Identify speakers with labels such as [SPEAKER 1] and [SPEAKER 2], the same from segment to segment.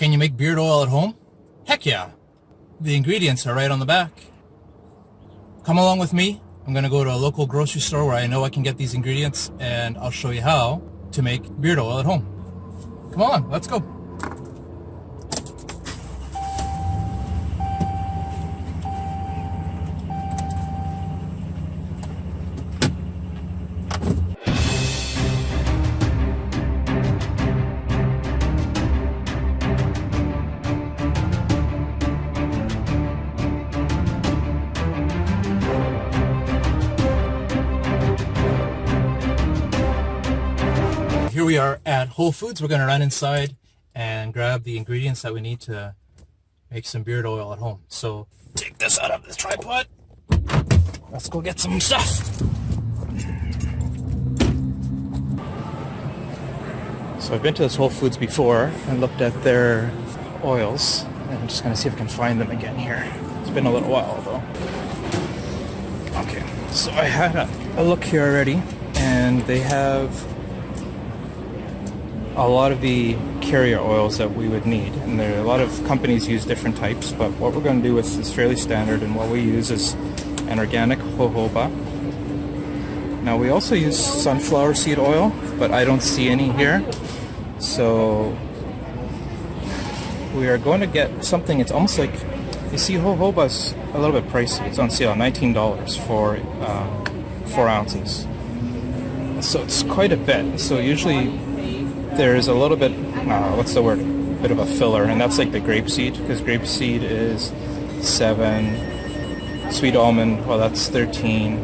[SPEAKER 1] Can you make beard oil at home? Heck yeah. The ingredients are right on the back. Come along with me. I'm going to go to a local grocery store where I know I can get these ingredients, and I'll show you how to make beard oil at home. Come on, let's go. Here we are at Whole Foods. We're going to run inside and grab the ingredients that we need to make some beard oil at home. So take this out of the tripod. Let's go get some stuff. So I've been to this Whole Foods before and looked at their oils. I'm just going to see if I can find them again here. It's been a little while though. Okay, so I had a look here already, and they have a lot of the carrier oils that we would need, and there are a lot of companies use different types, but what we're going to do is fairly standard, and what we use is an organic jojoba. Now we also use sunflower seed oil, but I don't see any here, so we are going to get something. It's almost like, you see, jojoba's a little bit pricey. It's on sale, $19 for 4 ounces, so it's quite a bit. So usually there's a little bit, what's the word, bit of a filler, and that's like the grapeseed, because grapeseed is 7, sweet almond, well, that's 13,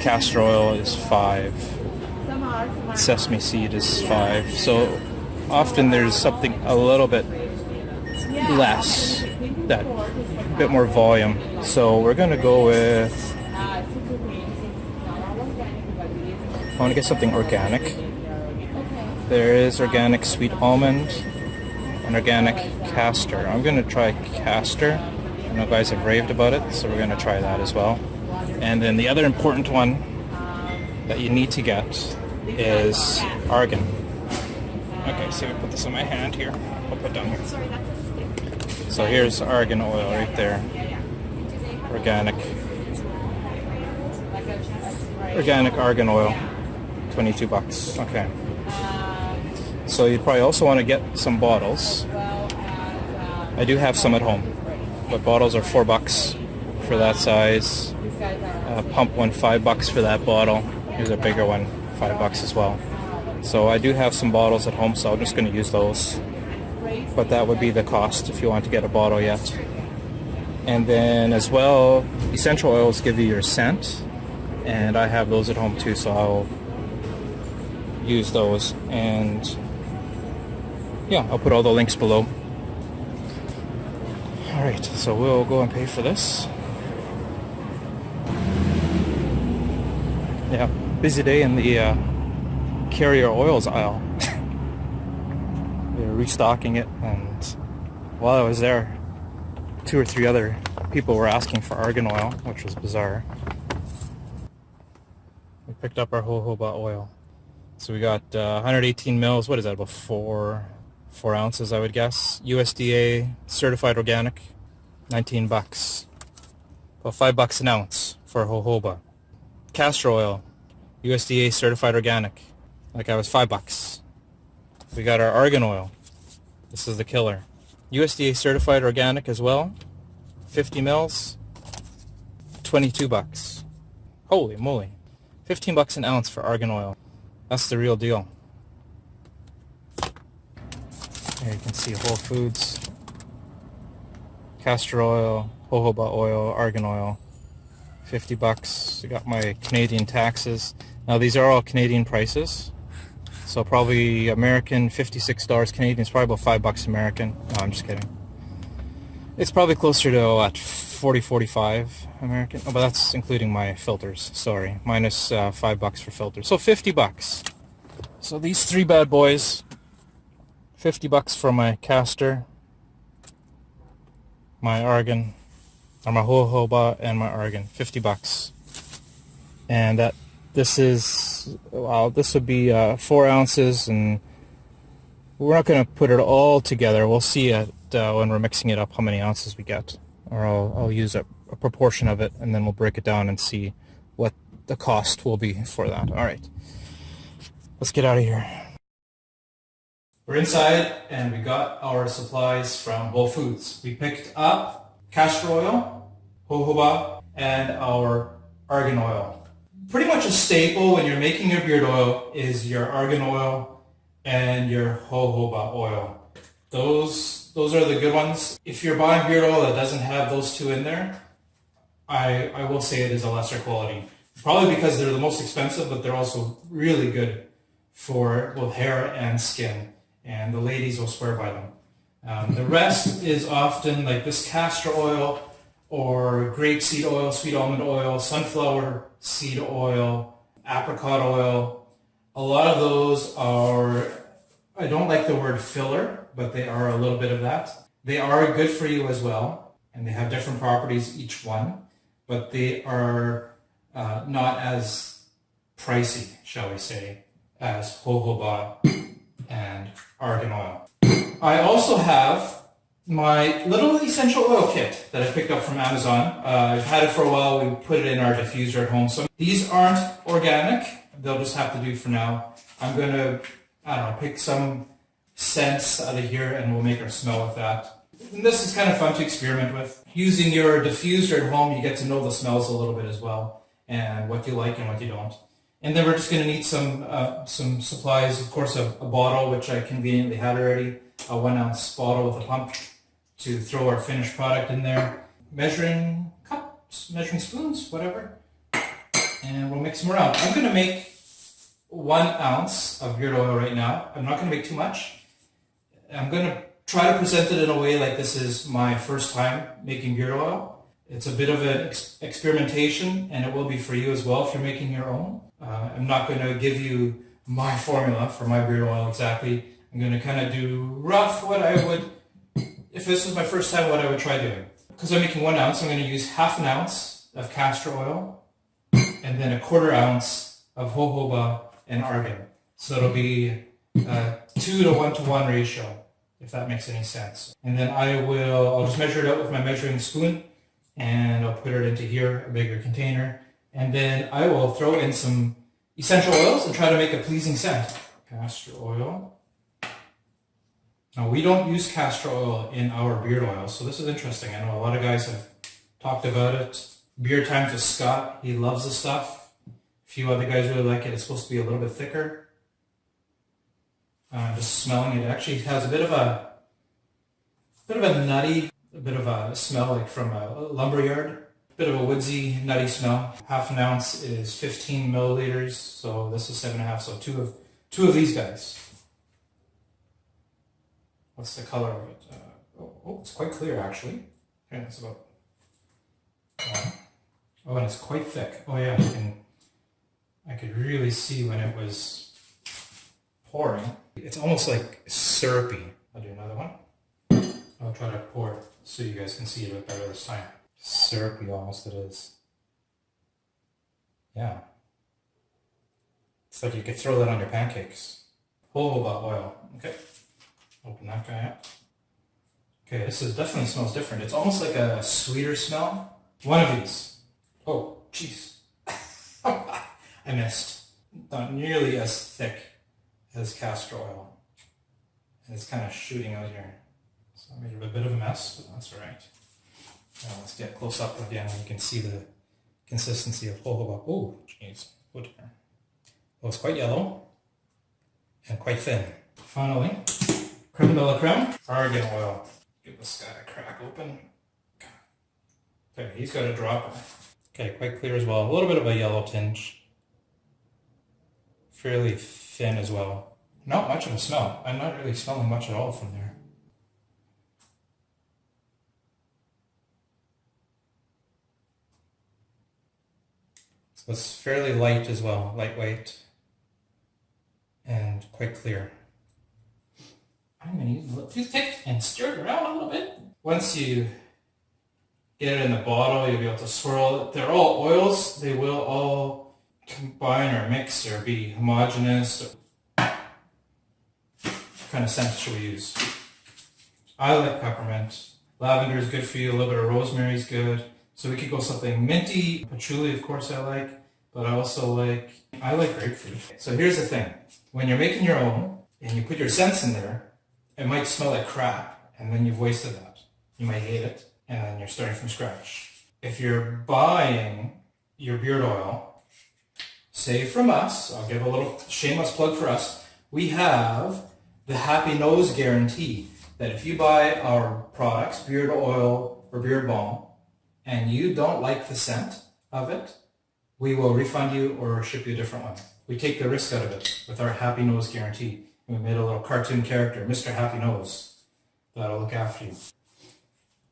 [SPEAKER 1] castor oil is 5, sesame seed is 5, so often there's something a little bit less, that bit more volume. So we're going to go with, I want to get something organic. There is organic sweet almond and organic castor. I'm going to try castor. I know guys have raved about it, so we're going to try that as well. And then the other important one that you need to get is argan. Okay, so I put this in my hand here. I'll put it down here. So here's argan oil right there. Organic argan oil. $22. Okay. So you'd probably also want to get some bottles. I do have some at home, but bottles are $4 for that size. Pump one $5 for that bottle. Here's a bigger one, $5 as well. So I do have some bottles at home, so I'm just going to use those. But that would be the cost if you want to get a bottle yet. And then as well, essential oils give you your scent, and I have those at home too, so I'll use those. And yeah, I'll put all the links below. Alright, so we'll go and pay for this. Yeah, busy day in the carrier oils aisle. They're restocking it, and while I was there, 2 or 3 other people were asking for argan oil, which was bizarre. We picked up our jojoba oil. So we got 118 mils, what is that, about 4 ounces I would guess. USDA certified organic, $19. About $5 an ounce for jojoba. Castor oil, USDA certified organic, like I was $5. We got our argan oil. This is the killer. USDA certified organic as well, 50 mils, $22. Holy moly. $15 an ounce for argan oil. That's the real deal. Here you can see Whole Foods, castor oil, jojoba oil, argan oil, $50. I got my Canadian taxes. Now these are all Canadian prices, so probably American $56 Canadian is probably about $5 American. No, I'm just kidding. It's probably closer to what, 45 American. Oh, but that's including my filters. Sorry, minus $5 for filters. So $50. So these 3 bad boys. $50 for my castor, my argan, or my jojoba, and my argan. $50. And this is, wow, this would be 4 ounces, and We're not going to put it all together. We'll see when we're mixing it up how many ounces we get. Or I'll use a proportion of it, and then we'll break it down and see what the cost will be for that. All right, let's get out of here. We're inside, and we got our supplies from Whole Foods. We picked up castor oil, jojoba, and our argan oil. Pretty much a staple when you're making your beard oil is your argan oil and your jojoba oil. Those are the good ones. If you're buying beard oil that doesn't have those two in there, I will say it is a lesser quality. Probably because they're the most expensive, but they're also really good for both hair and skin. And the ladies will swear by them. The rest is often like this castor oil or grapeseed oil, sweet almond oil, sunflower seed oil, apricot oil. A lot of those are, I don't like the word filler, but they are a little bit of that. They are good for you as well, and they have different properties, each one, but they are not as pricey, shall we say, as jojoba and argan oil. I also have my little essential oil kit that I picked up from Amazon. I've had it for a while. We put it in our diffuser at home. So these aren't organic. They'll just have to do for now. I'm going to, I don't know, pick some scents out of here and we'll make our smell with that. And this is kind of fun to experiment with. Using your diffuser at home, you get to know the smells a little bit as well and what you like and what you don't. And then we're just going to need some supplies, of course, a bottle, which I conveniently had already, a 1 ounce bottle with a pump to throw our finished product in there, measuring cups, measuring spoons, whatever, and we'll mix them around. I'm going to make 1 ounce of beard oil right now. I'm not going to make too much. I'm going to try to present it in a way like this is my first time making beard oil. It's a bit of an experimentation, and it will be for you as well if you're making your own. I'm not going to give you my formula for my beard oil exactly. I'm going to kind of do rough what I would, if this was my first time, what I would try doing. Because I'm making 1 ounce, I'm going to use half an ounce of castor oil and then a 1/4 ounce of jojoba and argan. So it'll be a 2 to 1 to 1 ratio, if that makes any sense. And then I'll just measure it out with my measuring spoon, and I'll put it into here, a bigger container. And then I will throw in some essential oils and try to make a pleasing scent. Castor oil. Now, we don't use castor oil in our beard oil, so this is interesting. I know a lot of guys have talked about it. Beard Times with Scott, he loves the stuff. A few other guys really like it. It's supposed to be a little bit thicker. Just smelling it, actually has a bit of a nutty, a bit of a smell like from a lumberyard. Bit of a woodsy, nutty smell. Half an ounce is 15 milliliters, so this is 7.5, so two of these guys. What's the color of it? It's quite clear actually. Okay, that's about. Oh, and it's quite thick. Oh yeah, I could really see when it was pouring. It's almost like syrupy. I'll do another one. I'll try to pour it so you guys can see it a bit better this time. Syrupy almost it is. Yeah. It's like you could throw that on your pancakes. Jojoba oil. Okay. Open that guy up. Okay, this definitely smells different. It's almost like a sweeter smell. One of these. Oh, jeez. I missed. Not nearly as thick as castor oil. And it's kind of shooting out here. So I made a bit of a mess, but that's all right. Now let's get close up again and you can see the consistency of jojoba. Oh, jeez. Oh, it's quite yellow and quite thin. Finally, creme de la creme, argan oil. Give this guy a crack open. Okay, he's got a drop. Okay, quite clear as well. A little bit of a yellow tinge. Fairly thin as well. Not much of a smell. I'm not really smelling much at all from there. So it's fairly light as well, lightweight, and quite clear. I'm going to use a little toothpick and stir it around a little bit. Once you get it in the bottle, you'll be able to swirl it. They're all oils. They will all combine or mix or be homogeneous. kind of scent should we use? I like peppermint. Lavender is good for you. A little bit of rosemary is good. So we could go something minty. Patchouli, of course, I like. But I like grapefruit. So here's the thing. When you're making your own and you put your scents in there, it might smell like crap. And then you've wasted that. You might hate it. And then you're starting from scratch. If you're buying your beard oil, say from us, I'll give a little shameless plug for us. We have the Happy Nose guarantee that if you buy our products, beard oil or beard balm, and you don't like the scent of it, we will refund you or ship you a different one. We take the risk out of it with our Happy Nose guarantee. We made a little cartoon character, Mr. Happy Nose, that'll look after you.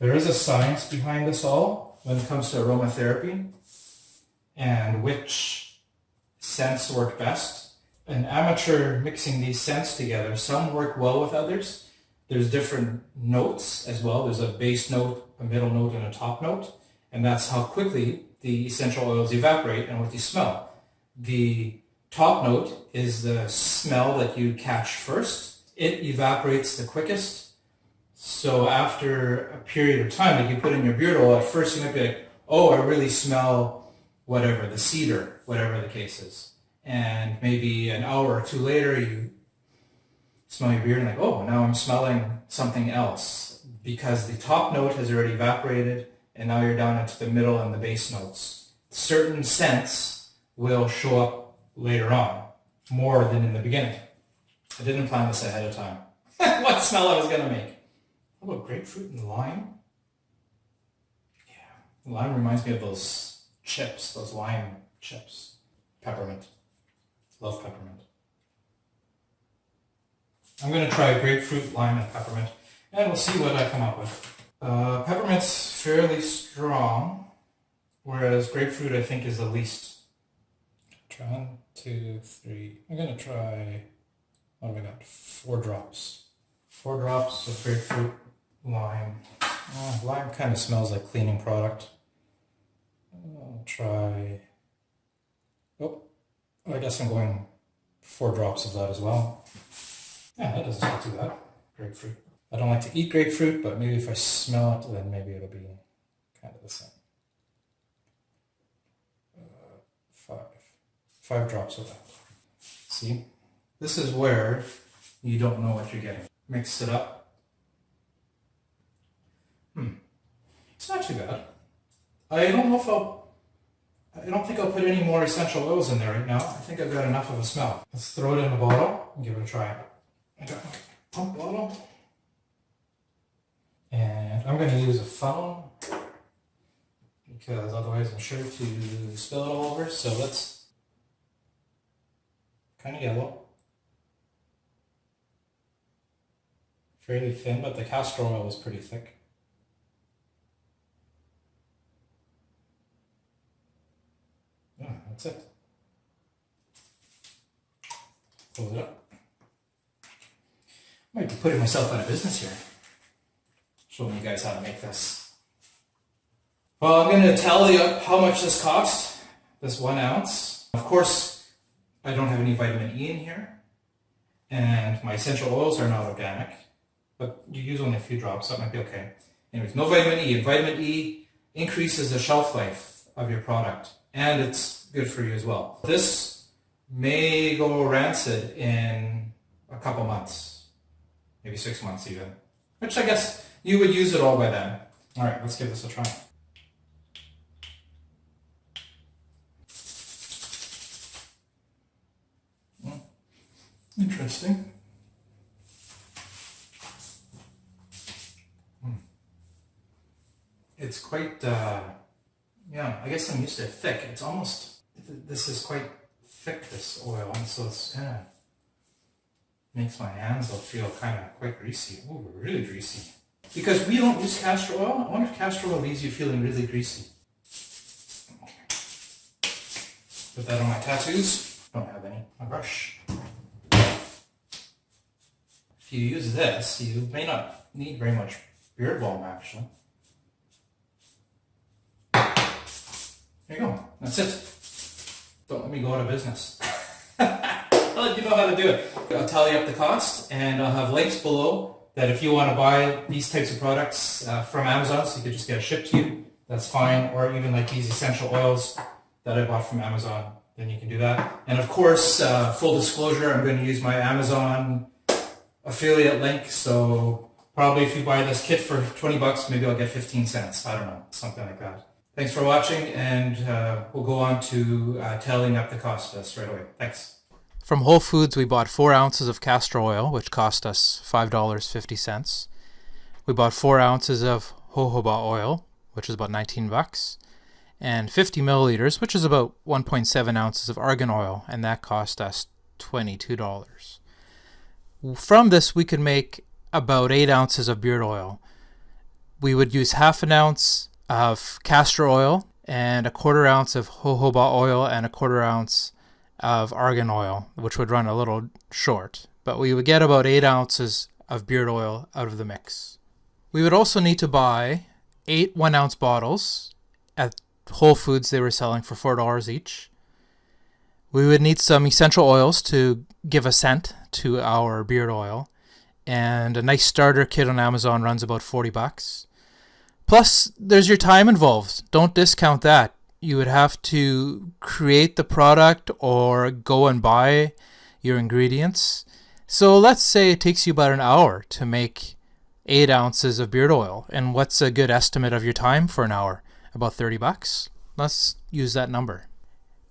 [SPEAKER 1] There is a science behind this all when it comes to aromatherapy and which scents work best. An amateur mixing these scents together, some work well with others. There's different notes as well. There's a base note, a middle note, and a top note. And that's how quickly the essential oils evaporate and what you smell. The top note is the smell that you catch first. It evaporates the quickest. So after a period of time that you put in your beard oil, at first you might be like, oh, I really smell whatever, the cedar, whatever the case is. And maybe an hour or two later, you smell your beard and like, oh, now I'm smelling something else because the top note has already evaporated and now you're down into the middle and the base notes. Certain scents will show up later on, more than in the beginning. I didn't plan this ahead of time. What smell I was going to make. How about grapefruit and lime? Yeah, lime reminds me of those chips, those lime chips. Peppermint. Love peppermint. I'm going to try grapefruit, lime, and peppermint, and we'll see what I come up with. Peppermint's fairly strong, whereas grapefruit I think is the least. Try 1, 2, 3. I'm going to try, what have I got? 4 drops. 4 drops of grapefruit, lime. Lime kind of smells like cleaning product. I'll try, I guess I'm going 4 drops of that as well. Yeah, that doesn't smell too bad. Grapefruit. I don't like to eat grapefruit, but maybe if I smell it, then maybe it'll be kind of the same. 5 drops of that. See? This is where you don't know what you're getting. Mix it up. It's not too bad. I don't think I'll put any more essential oils in there right now. I think I've got enough of a smell. Let's throw it in a bottle and give it a try. I got my pump bottle. And I'm going to use a funnel because otherwise I'm sure to spill it all over. So let's, kind of yellow. Fairly thin, but the castor oil is pretty thick. Yeah, that's it. Close it up. Might be putting myself out of business here. Showing you guys how to make this. Well, I'm going to tell you how much this cost, this 1 ounce. Of course, I don't have any vitamin E in here, and my essential oils are not organic, but you use only a few drops, that might be okay. Anyways, no vitamin E, and vitamin E increases the shelf life of your product, and it's good for you as well. This may go rancid in a couple months, maybe 6 months even, which I guess you would use it all by then. All right, let's give this a try. Interesting. It's quite, yeah, I guess I'm used to it thick. It's almost, this is quite thick, this oil, and so it's kind of makes my hands feel kind of quite greasy. Ooh, really greasy. Because we don't use castor oil. I wonder if castor oil leaves you feeling really greasy. Okay. Put that on my tattoos. Don't have any. My brush. If you use this, you may not need very much beard balm actually. There you go. That's it. Don't let me go out of business. Well, you know how to do it. I'll tally up the cost, and I'll have links below that if you want to buy these types of products from Amazon, so you could just get it shipped to you, that's fine. Or even like these essential oils that I bought from Amazon, then you can do that. And of course, full disclosure, I'm going to use my Amazon affiliate link, so probably if you buy this kit for 20 bucks, maybe I'll get 15 cents. I don't know, something like that. Thanks for watching, and we'll go on to tallying up the cost straight away. Thanks. From Whole Foods, we bought 4 ounces of castor oil, which cost us $5.50. We bought 4 ounces of jojoba oil, which is about 19 bucks, and 50 milliliters, which is about 1.7 ounces of argan oil, and that cost us $22. From this, we could make about 8 ounces of beard oil. We would use half an ounce of castor oil and a 1/4 ounce of jojoba oil and a 1/4 ounce of argan oil, which would run a little short, but we would get about 8 ounces of beard oil out of the mix. We would also need to buy 8 1-ounce bottles. At Whole Foods, they were selling for $4 each. We would need some essential oils to give a scent to our beard oil, and a nice starter kit on Amazon runs about 40 bucks. Plus, there's your time involved. Don't discount that. You would have to create the product or go and buy your ingredients. So let's say it takes you about an hour to make 8 ounces of beard oil. And what's a good estimate of your time for an hour? About 30 bucks. Let's use that number.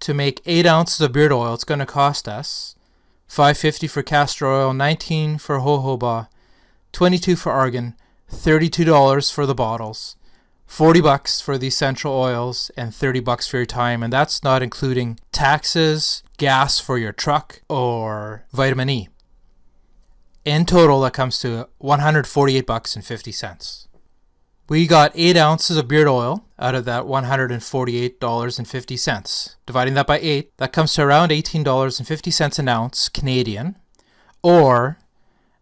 [SPEAKER 1] To make 8 ounces of beard oil, it's going to cost us $5.50 for castor oil, $19 for jojoba, $22 for argan, $32 for the bottles, 40 bucks for the essential oils, and 30 bucks for your time, and that's not including taxes, gas for your truck, or vitamin E. In total, that comes to 148 bucks and 50 cents. We got 8 ounces of beard oil out of that $148.50. Dividing that by 8, that comes to around $18.50 an ounce Canadian, or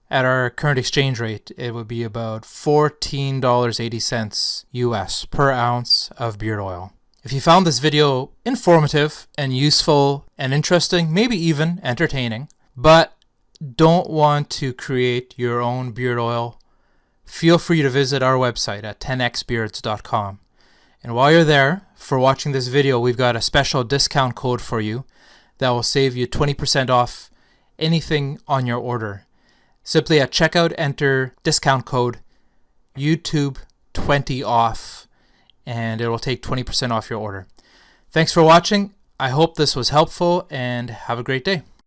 [SPEAKER 1] at our current exchange rate, it would be about $14.80 US per ounce of beard oil. If you found this video informative and useful and interesting, maybe even entertaining, but don't want to create your own beard oil, feel free to visit our website at tenxbeards.com. And while you're there, for watching this video, we've got a special discount code for you that will save you 20% off anything on your order. Simply at checkout, enter discount code YouTube20OFF, and it will take 20% off your order. Thanks for watching. I hope this was helpful, and have a great day.